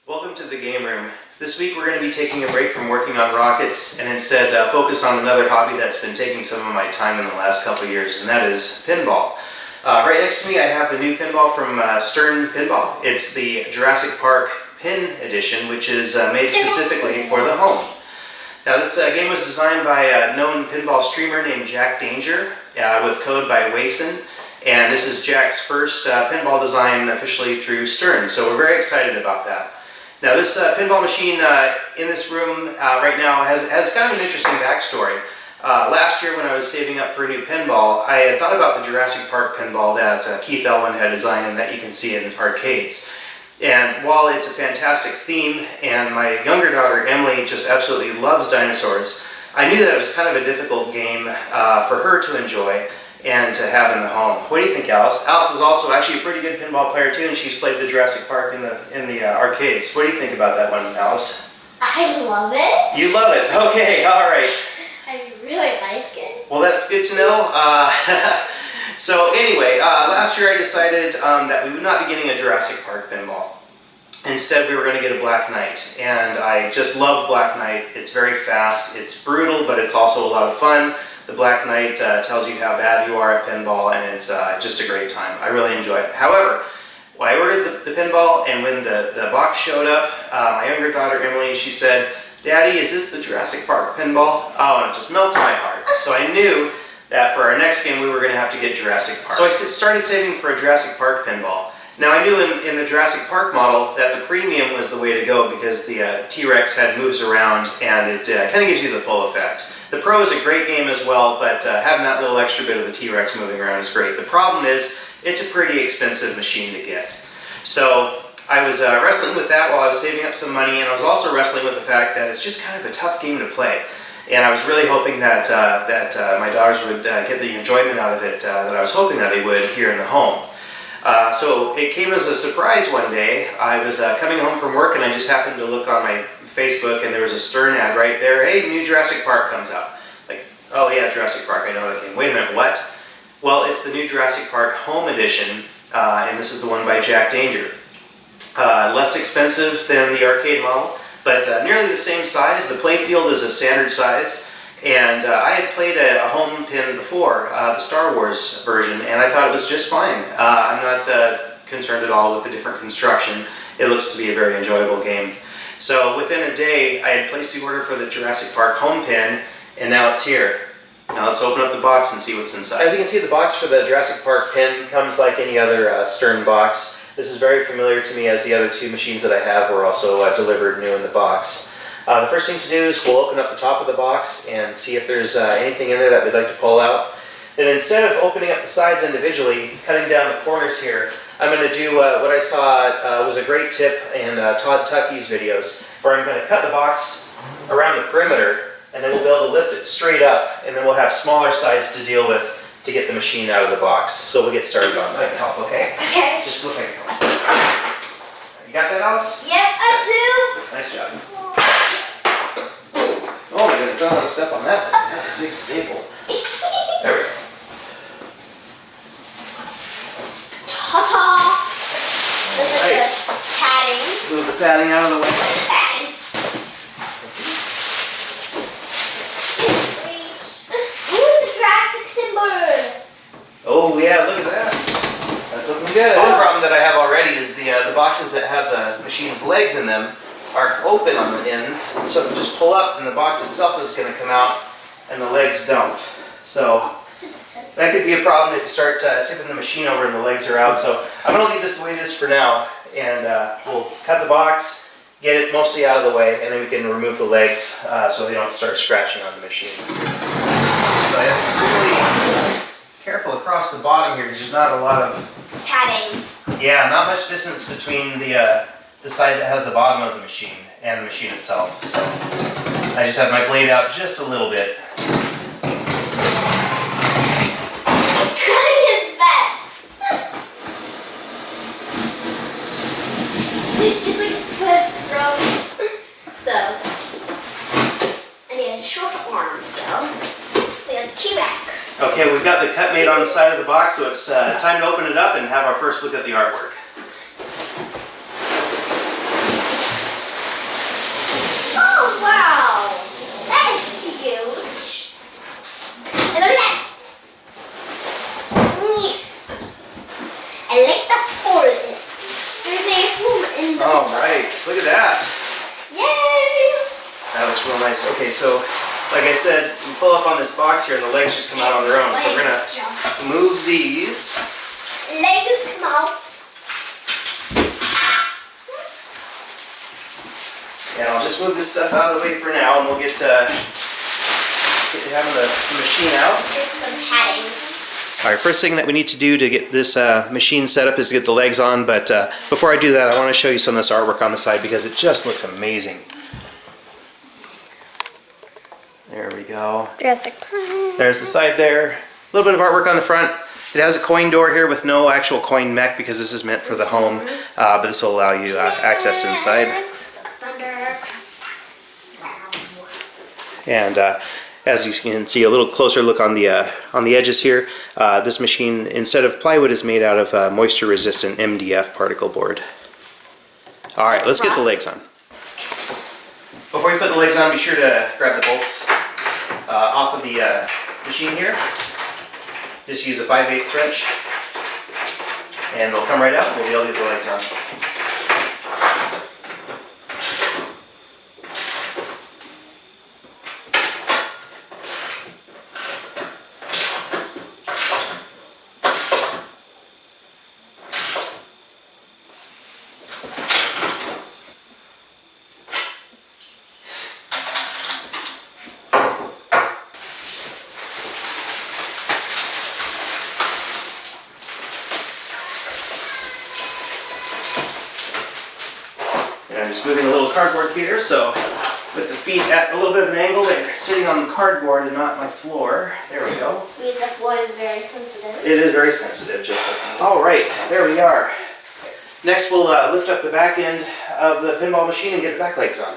Welcome to the game room. This week we're going to be taking a break from working on rockets and instead focus on another hobby that's been taking some of my time in the last couple years, and that is pinball. Right next to me I have the new pinball from Stern Pinball. It's the Jurassic Park Pin Edition, which is made specifically for the home. Now this game was designed by a known pinball streamer named Jack Danger with code by Wason. And this is Jack's first pinball design officially through Stern, so we're very excited about that. Now this pinball machine in this room right now has kind of an interesting backstory. Last year when I was saving up for a new pinball, I had thought about the Jurassic Park pinball that Keith Elwin had designed and that you can see in arcades. And while it's a fantastic theme, and my younger daughter Emily just absolutely loves dinosaurs, I knew that it was kind of a difficult game for her to enjoy and to have in the home. What do you think, Alice? Alice is also actually a pretty good pinball player too, and she's played the Jurassic Park in the arcades. What do you think about that one, Alice? I love it. You love it? Okay, all right. I really like it. Well, that's good to know. So anyway, last year I decided that we would not be getting a Jurassic Park pinball. Instead, we were going to get a Black Knight, and I just love Black Knight. It's very fast, it's brutal, but it's also a lot of fun. The Black Knight tells you how bad you are at pinball, and it's just a great time. I really enjoy it. However, when I ordered the pinball, and when the box showed up, my younger daughter Emily, she said, "Daddy, is this the Jurassic Park pinball?" Oh, and it just melted my heart. So I knew that for our next game we were going to have to get Jurassic Park. So I started saving for a Jurassic Park pinball. Now I knew in the Jurassic Park model that the premium was the way to go because the T-Rex head moves around and it kind of gives you the full effect. The Pro is a great game as well, but having that little extra bit of the T-Rex moving around is great. The problem is it's a pretty expensive machine to get. So I was wrestling with that while I was saving up some money, and I was also wrestling with the fact that it's just kind of a tough game to play. And I was really hoping that my daughters would get the enjoyment out of it that I was hoping that they would here in the home. So it came as a surprise one day. I was coming home from work and I just happened to look on my Facebook and there was a Stern ad right there. Hey, new Jurassic Park comes out. Like, oh yeah, Jurassic Park, I know that game. Wait a minute, what? Well, it's the new Jurassic Park Home Edition, and this is the one by Jack Danger. Less expensive than the arcade model, but nearly the same size. The playfield is a standard size. And I had played a home pin before, the Star Wars version, and I thought it was just fine. I'm not concerned at all with the different construction. It looks to be a very enjoyable game. So within a day, I had placed the order for the Jurassic Park home pin, and now it's here. Now let's open up the box and see what's inside. As you can see, the box for the Jurassic Park pin comes like any other Stern box. This is very familiar to me as the other two machines that I have were also delivered new in the box. The first thing to do is we'll open up the top of the box and see if there's anything in there that we'd like to pull out. And instead of opening up the sides individually, cutting down the corners here, I'm going to do what I saw was a great tip in Todd Tuckey's videos, where I'm going to cut the box around the perimeter, and then we'll be able to lift it straight up, and then we'll have smaller sides to deal with to get the machine out of the box. So we'll get started on that. Help, okay? Okay. Just look at it. You got that, Alice? Yep, I do. Nice job. Oh my goodness, I don't want to step on that. That's a big staple. There we go. Ta-ta! This is the padding. Move the padding out of the way. Padding. Ooh, the Jurassic symbol. Oh yeah, look at that. That's looking good. One problem that I have already is the boxes that have the machine's legs in them are open on the ends, so if you just pull up and the box itself is going to come out and the legs don't. So that could be a problem if you start tipping the machine over and the legs are out. So I'm going to leave this the way it is for now, and we'll cut the box, get it mostly out of the way, and then we can remove the legs so they don't start scratching on the machine. So I have to be really careful across the bottom here because there's not a lot of Padding. Yeah, not much distance between the side that has the bottom of the machine and the machine itself. So I just have my blade out just a little bit. He's trying his best. There's just like a foot from. So, and he has a short arm, so we have T-Rex. Okay, we've got the cut made on the side of the box, so it's time to open it up and have our first look at the artwork. Look at that. Yay! That looks real nice. Okay, so like I said, you pull up on this box here and the legs just come out on their own. So we're gonna move these. Legs come out. And I'll just move this stuff out of the way for now, and we'll get to having the machine out. Get some padding. All right, first thing that we need to do to get this machine set up is to get the legs on, but before I do that, I want to show you some of this artwork on the side because it just looks amazing. There we go. Jurassic. There's the side there. A little bit of artwork on the front. It has a coin door here with no actual coin mech because this is meant for the home, but this will allow you access inside. And as you can see, a little closer look on the edges here. This machine, instead of plywood, is made out of moisture-resistant MDF particle board. All right, let's get the legs on. Before you put the legs on, be sure to grab the bolts off of the machine here. Just use a 5/8 wrench, and they'll come right out, and we'll be able to get the legs on. And I'm just moving a little cardboard here, so with the feet at a little bit of an angle, they're sitting on the cardboard and not my floor. There we go. Means the floor is very sensitive. It is very sensitive, just like that. All right, there we are. Next, we'll lift up the back end of the pinball machine and get the back legs on.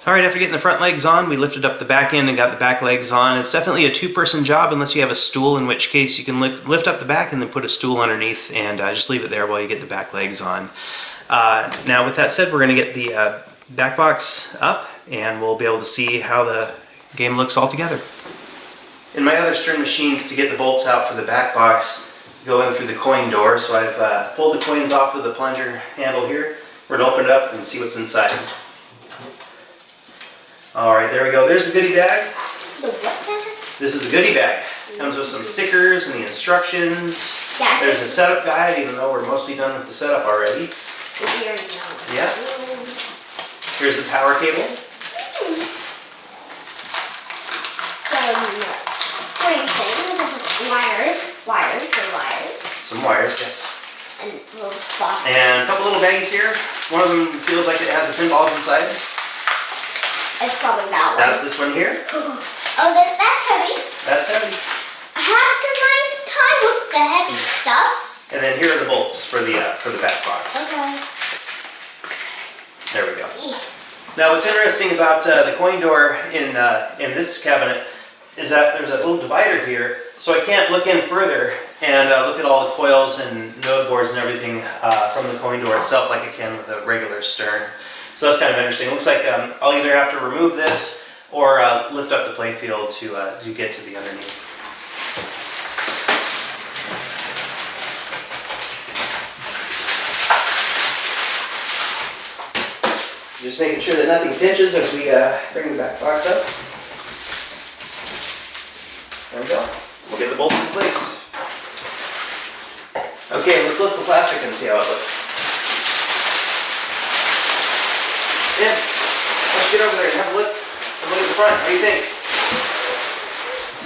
All right, after getting the front legs on, we lifted up the back end and got the back legs on. It's definitely a two-person job unless you have a stool, in which case you can lift up the back and then put a stool underneath and just leave it there while you get the back legs on. Now, with that said, we're going to get the back box up and we'll be able to see how the game looks all together. In my other Stern machines, to get the bolts out for the back box, go in through the coin door. So I've pulled the coins off of the plunger handle here. We're going to open it up and see what's inside. All right, there we go. There's the goodie bag. The what bag? This is the goodie bag. Comes with some stickers and the instructions. Yeah. There's a setup guide, even though we're mostly done with the setup already. We already know. Yeah. Here's the power cable. Some spring things, wires. Some wires, yes. And little boxes. And a couple little baggies here. One of them feels like it has the pinballs inside. It's probably that one. That's this one here. Oh, that's heavy. That's heavy. I have some nice time with the heavy stuff. And then here are the bolts for the back box. Okay. There we go. Now, what's interesting about the coin door in this cabinet is that there's a little divider here, so I can't look in further and look at all the coils and node boards and everything from the coin door itself like I can with a regular Stern. So that's kind of interesting. It looks like I'll either have to remove this or lift up the playfield to get to the underneath. Just making sure that nothing pinches as we bring the back box up. There we go. We'll get the bolts in place. Okay, let's lift the plastic and see how it looks. Yeah, let's get over there and have a look. Have a look at the front. What do you think?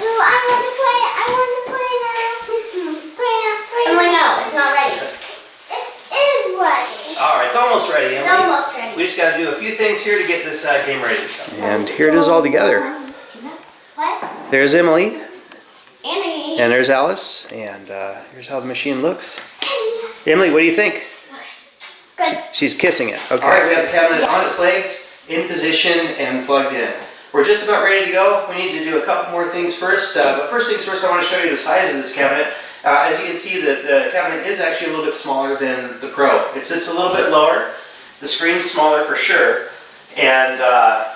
Ooh, I want to play now. I'm like, no, it's not ready. It is ready. All right, it's almost ready, Emily. It's almost ready. We just got to do a few things here to get this game ready to go. And here it is all together. What? There's Emily. Annie. And there's Alice. And here's how the machine looks. Emily, what do you think? Good. She's kissing it. Okay. All right, we have the cabinet on its legs, in position, and plugged in. We're just about ready to go. We need to do a couple more things first. But first things first, I want to show you the size of this cabinet. As you can see, the cabinet is actually a little bit smaller than the Pro. It sits a little bit lower. The screen's smaller for sure. And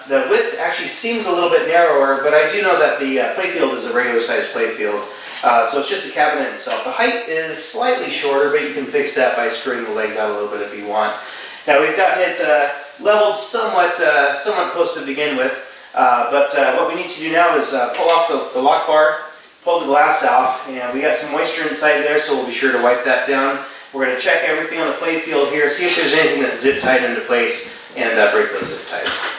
the width actually seems a little bit narrower, but I do know that the playfield is a regular sized playfield. So it's just the cabinet itself. The height is slightly shorter, but you can fix that by screwing the legs out a little bit if you want. Now we've gotten it leveled somewhat close to begin with, but what we need to do now is pull off the lock bar, pull the glass out, and we got some moisture inside there, so we'll be sure to wipe that down. We're going to check everything on the play field here, see if there's anything that's zip tied into place, and break those zip ties.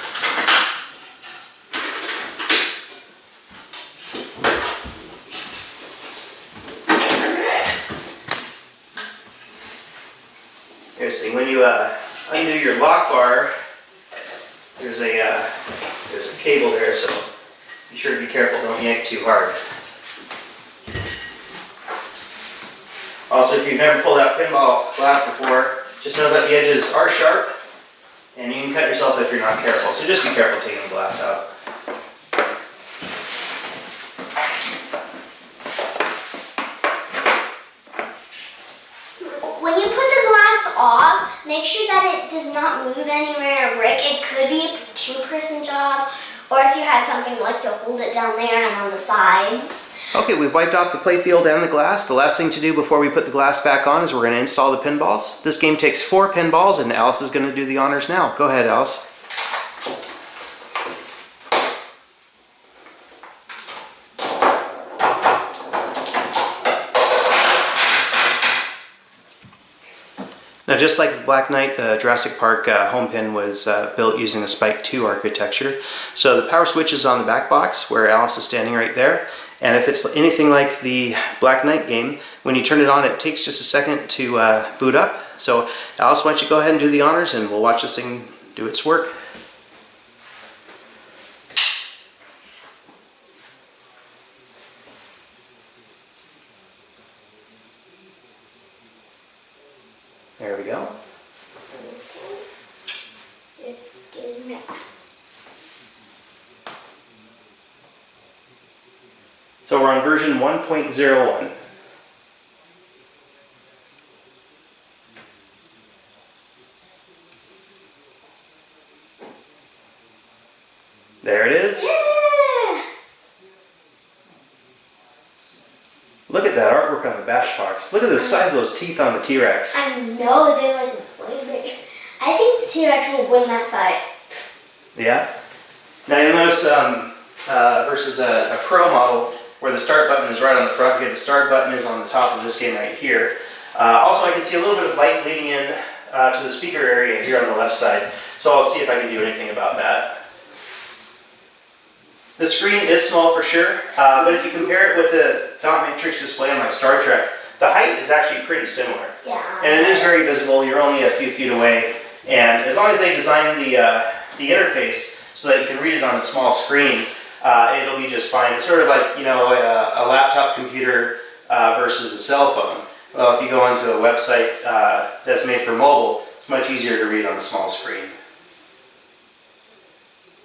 Seriously, when you undo your lock bar, there's a cable there, so be sure to be careful, don't yank too hard. Also, if you've never pulled out pinball glass before, just know that the edges are sharp, and you can cut yourself if you're not careful, so just be careful taking the glass out. When you put the glass off, make sure that it does not move anywhere or break. It could be a two-person job, or if you had something like to hold it down there and on the sides. Okay, we've wiped off the playfield and the glass. The last thing to do before we put the glass back on is we're going to install the pinballs. This game takes 4 pinballs, and Alice is going to do the honors now. Go ahead, Alice. Now, just like the Black Knight, the Jurassic Park home pin was built using a Spike 2 architecture. So the power switch is on the back box where Alice is standing right there. And if it's anything like the Black Knight game, when you turn it on, it takes just a second to boot up. So Alice, why don't you go ahead and do the honors, and we'll watch this thing do its work. There we go. So we're on version 1.01. There it is. Yeah. Look at that artwork on the bash box. Look at the size of those teeth on the T-Rex. I know, they're like way big. I think the T-Rex will win that fight. Yeah? Now you'll notice versus a Pro model, where the start button is right on the front. Okay, the start button is on the top of this game right here. Also, I can see a little bit of light bleeding in to the speaker area here on the left side, so I'll see if I can do anything about that. The screen is small for sure, but if you compare it with the dot matrix display on my Star Trek, the height is actually pretty similar. Yeah. And it is very visible. You're only a few feet away, and as long as they design the interface so that you can read it on a small screen, it'll be just fine. It's sort of like, you know, a laptop computer versus a cell phone. Well, if you go onto a website that's made for mobile, it's much easier to read on a small screen.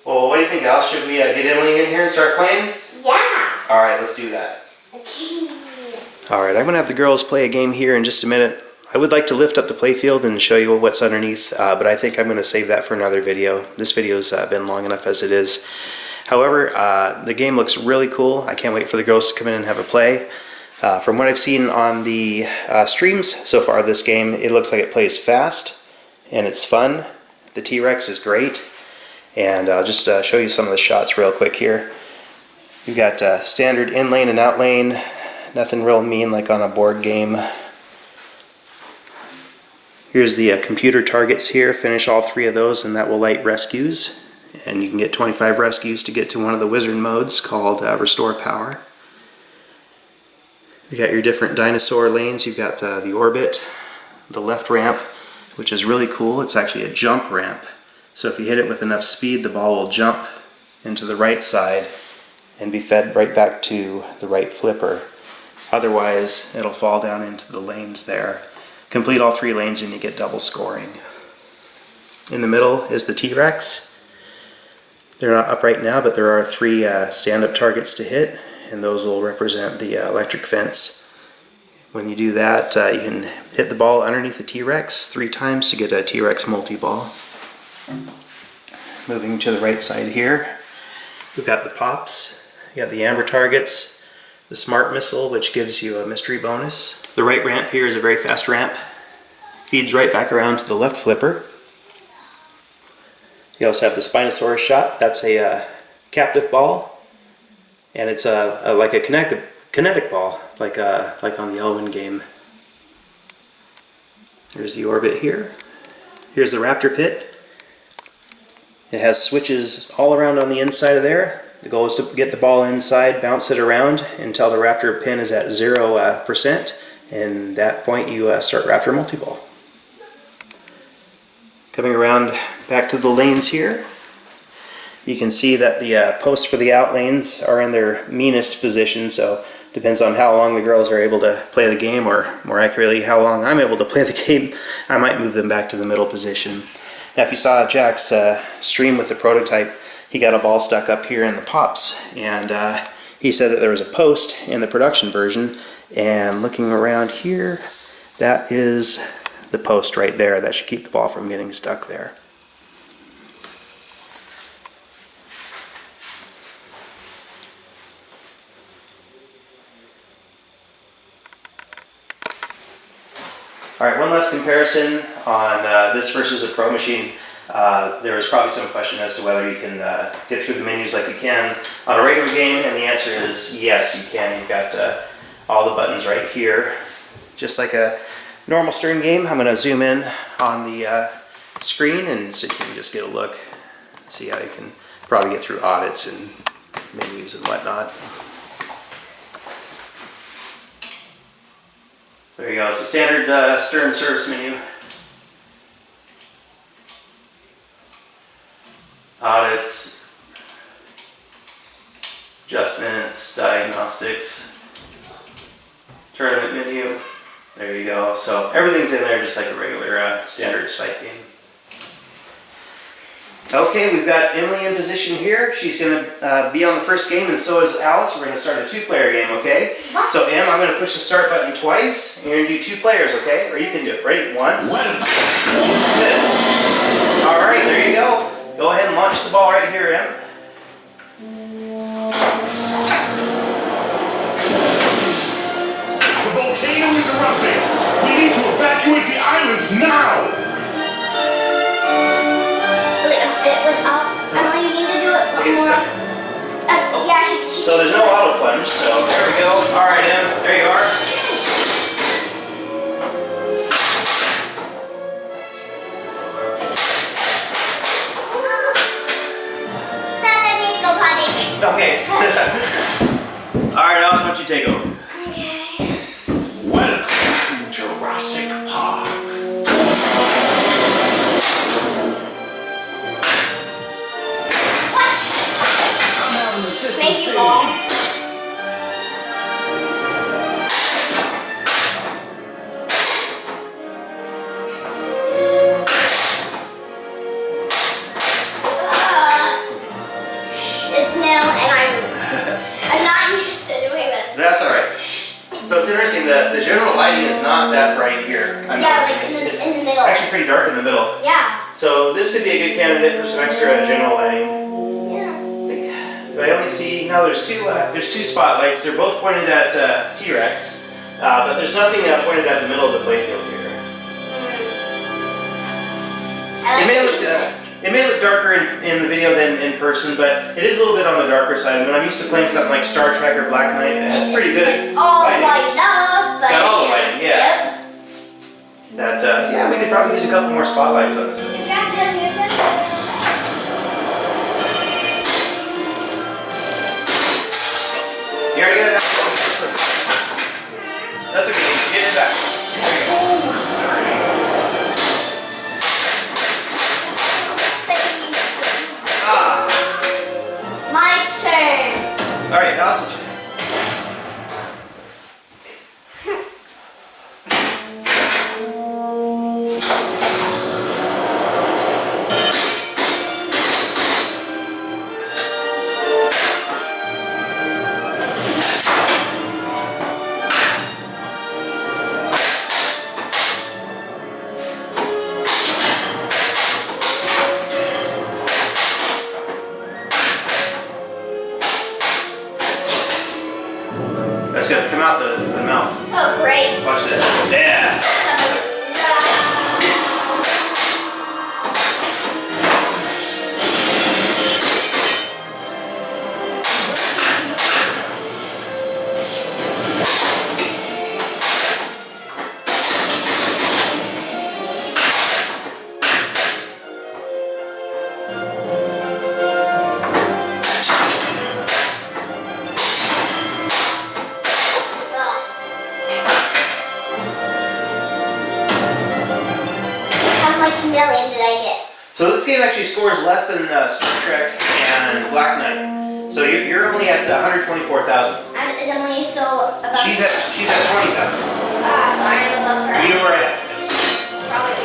Well, what do you think, Alice? Should we get Emily in here and start playing? Yeah. All right, let's do that. Okay. All right, I'm going to have the girls play a game here in just a minute. I would like to lift up the playfield and show you what's underneath, but I think I'm going to save that for another video. This video's been long enough as it is. However, the game looks really cool. I can't wait for the girls to come in and have a play. From what I've seen on the streams so far of this game, it looks like it plays fast and it's fun. The T-Rex is great. And I'll just show you some of the shots real quick here. You've got standard in lane and out lane. Nothing real mean like on a board game. Here's the computer targets here. Finish all 3 of those and that will light rescues. And you can get 25 rescues to get to one of the wizard modes called Restore Power. You got your different dinosaur lanes. You've got the orbit, the left ramp, which is really cool. It's actually a jump ramp. So if you hit it with enough speed, the ball will jump into the right side and be fed right back to the right flipper. Otherwise, it'll fall down into the lanes there. Complete all 3 lanes and you get double scoring. In the middle is the T-Rex. They're not up right now, but there are 3 stand-up targets to hit, and those will represent the electric fence. When you do that, you can hit the ball underneath the T-Rex 3 times to get a T-Rex multi-ball. Moving to the right side here, we've got the pops, you got the amber targets, the smart missile, which gives you a mystery bonus. The right ramp here is a very fast ramp, feeds right back around to the left flipper. You also have the Spinosaurus shot. That's a captive ball, and it's like a kinetic ball, like on the Elwyn game. There's the orbit here. Here's the raptor pit. It has switches all around on the inside of there. The goal is to get the ball inside, bounce it around until the raptor pin is at 0%, and at that point you start raptor multi-ball. Coming around back to the lanes here, you can see that the posts for the out lanes are in their meanest position, so depends on how long the girls are able to play the game, or more accurately, how long I'm able to play the game. I might move them back to the middle position. Now, if you saw Jack's stream with the prototype, he got a ball stuck up here in the pops, and he said that there was a post in the production version, and looking around here, that is the post right there. That should keep the ball from getting stuck there. Alright, one last comparison on this versus a Pro machine. There was probably some question as to whether you can get through the menus like you can on a regular game, and the answer is yes, you can. You've got all the buttons right here, just like a normal string game. I'm going to zoom in on the screen and so you can just get a look, see how you can probably get through audits and menus and whatnot. There you go, it's the standard stern service menu. Audits, adjustments, diagnostics, tournament menu. There you go. So everything's in there just like a regular standard spike game. Okay, we've got Emily in position here. She's going to be on the first game, and so is Alice. We're going to start a two-player game, okay? What? So Em, I'm going to push the start button twice, and you're going to do two players, okay? Or you can do it right once. Good. All right, there you go. Go ahead and launch the ball right here, Em. The volcano is erupting! We need to evacuate the islands now! Emily, you need to do it one more. Yeah, she So there's no auto plunge, so there we go. All right, Em, there you are. Okay. Alright, Alice, why don't you take over? Okay. Welcome to Jurassic Park. What? I'm having the system Thank you, say Mom. It's new, and I'm not used to doing this. That's alright. So it's interesting that the general lighting is not that bright here. I'm Yeah, noticing like it's in the middle. actually pretty dark in the middle. Yeah. So this could be a good candidate for some extra general lighting. Yeah. I only see, no, there's two spotlights. They're both pointed at T-Rex, but there's nothing pointed at the middle of the playfield here. I like the music. It may look darker in the video than in person, but it is a little bit on the darker side. When I'm used to playing something like Star Trek or Black Knight, it has pretty good Like all lighting. lighted up. It's got all the lighting, yeah. Yep. Yeah, we could probably use a couple more spotlights on this thing. In fact, let's do this. You already got it out. That's okay. Get it back. Oh, save! My turn. All right, Alice's turn. much million did I get? So this game actually scores less than Star Trek and Black Knight. So you're only at 124,000. Is Emily still above She's at 20,000. So I am above her. You know where I am. Probably.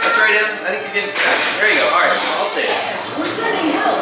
That's right, Em. I think you're getting. There you go. All right, I'll say it. We're sending help.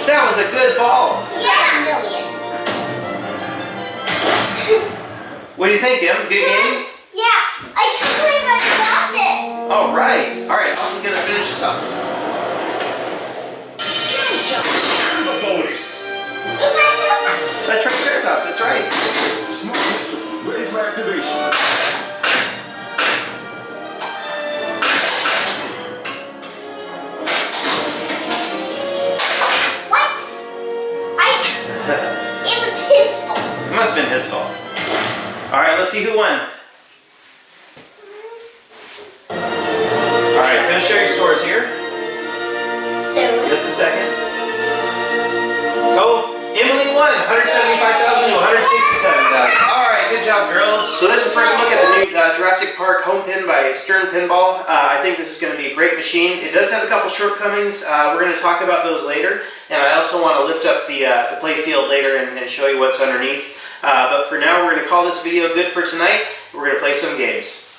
That was a good ball. Yeah, million. What do you think, Em? Good game? Yeah, I can't believe I stopped it. All right. All right, Allison's going to finish this up. Amber bonus. That Triceratops, that's right. Smart missile. Ready for activation. It was his fault. It must have been his fault. All right, let's see who won. All right, it's going to show your scores here. So, Just a second. So, Emily won 175,000 to 167,000. All right, good job, girls. So that's the first look at the new Jurassic Park home pin by Stern Pinball. I think this is going to be a great machine. It does have a couple shortcomings. We're going to talk about those later. And I also want to lift up the play field later and show you what's underneath. But for now, we're going to call this video good for tonight. We're going to play some games.